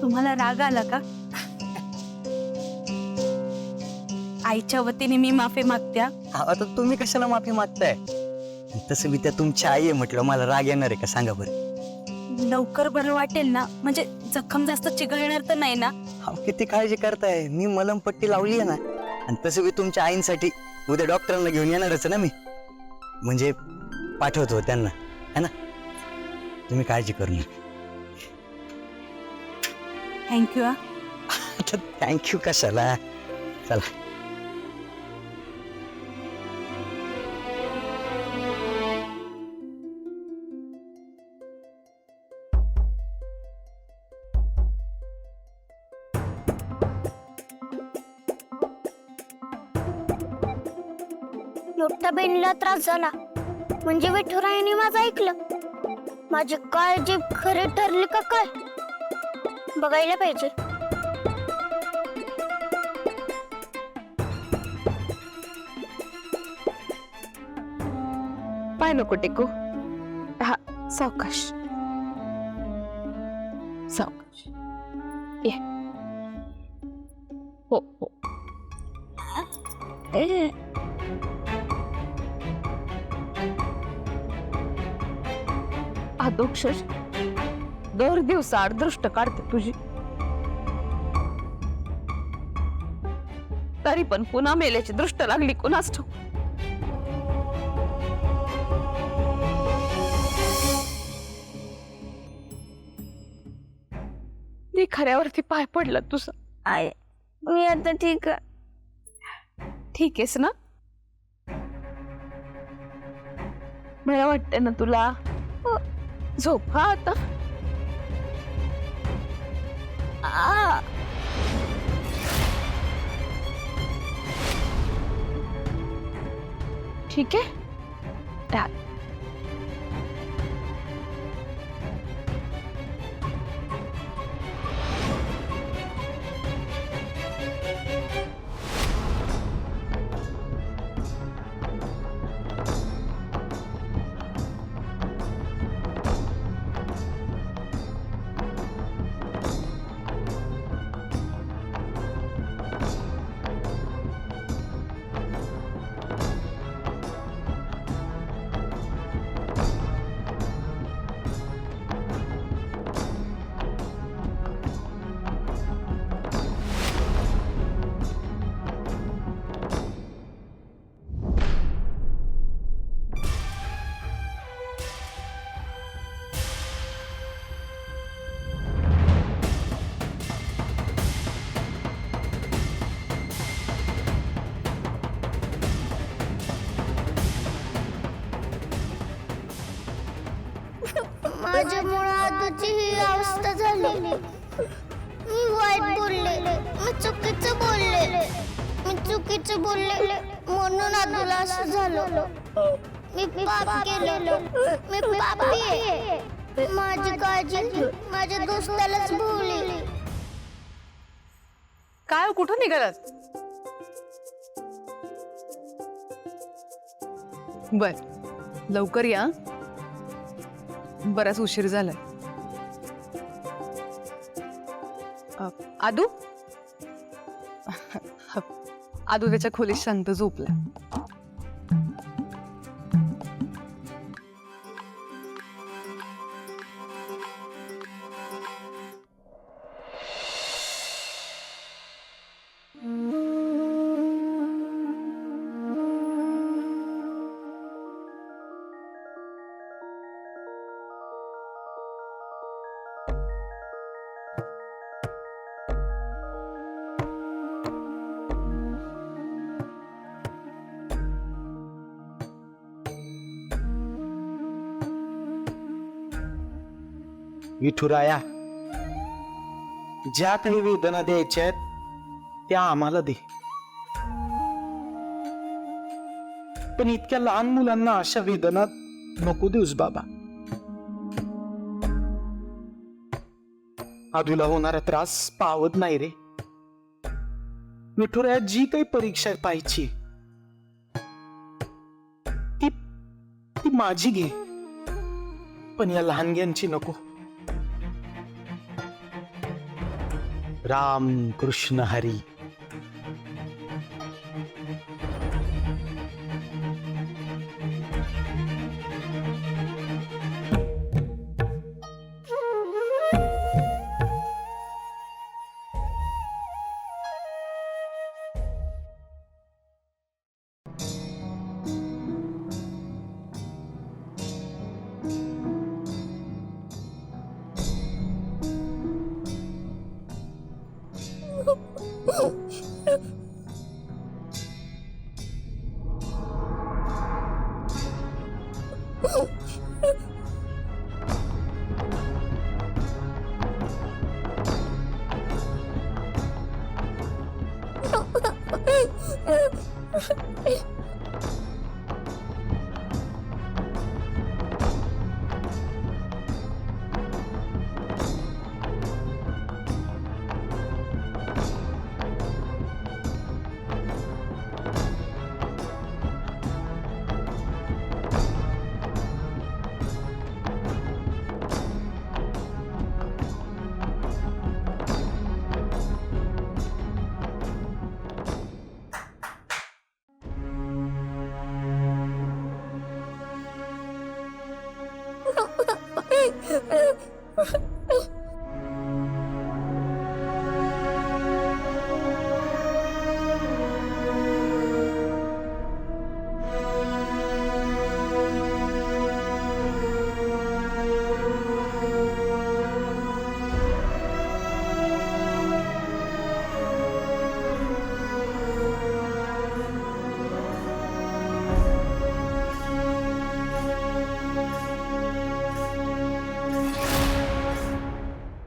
तुम्हाला राग आला का? आईच्या वतीने मी माफी मागते हा. आता तुम्ही कशाला माफी मागताय? तसं मी त्या तुमची आई आहे म्हटलं, मला राग येणार आहे का सांगा बरं? लवकर बरं वाटेल ना, म्हणजे जखम जास्त चिघळणार तर नाही ना? हा, किती काळजी करताय, मी मलमपट्टी लावली आहे ना. आणि तसं मी तुमच्या आईंसाठी उद्या डॉक्टरांना घेऊन येणारच ना मी, म्हणजे पाठवतो त्यांना, है ना? तुम्ही काळजी करू नका. थँक्यू हा. थँक्यू कशाला, चला. मोठ्या बहिणीला त्रास झाला म्हणजे विठुरायाने माझं ऐकलं. माझी काळजी खरी ठरली का काय बघायला पाहिजे. पाय नको टेकू. हा, सावकाश सावकाश. ये. हो हो. अक्षर दर दिवसाआड दृष्ट काढते तुझी, तरी पण पुन्हा मेल्याची दृष्ट लागली कुणास ठाऊक. ती खऱ्यावरती पाय पडला तुझा. आय मी आता ठीक आहे. ठीक आहेस ना? मला वाटतं ना तुला. झोप हा आता. ठीक आहे. माझ्यामुळे आजची ही अवस्था झाली. मी वाईट बोलले, मी चुकीचं बोलले म्हणून आदूला असं झालं. मी पाप केलं, मी पापी आहे. माझी काळजी माझ्या दोस्तालाच भोवली. काय कुठं निघालात? बर, लवकर या, बराच उशीर झालाय. आदू आदू त्याच्या खोलीत शांत झोपला. विठुराया, ज्या काही वेदना द्यायच्या आहेत त्या आम्हाला दे, पण इतक्या लहान मुलांना अशा वेदना नको देऊस बाबा. आदूला होणारा त्रास पावत नाही रे. विठुराया, जी काही परीक्षा पाहिजे ती माझी घे, पण या लहानग्यांची नको. राम कृष्ण हरी.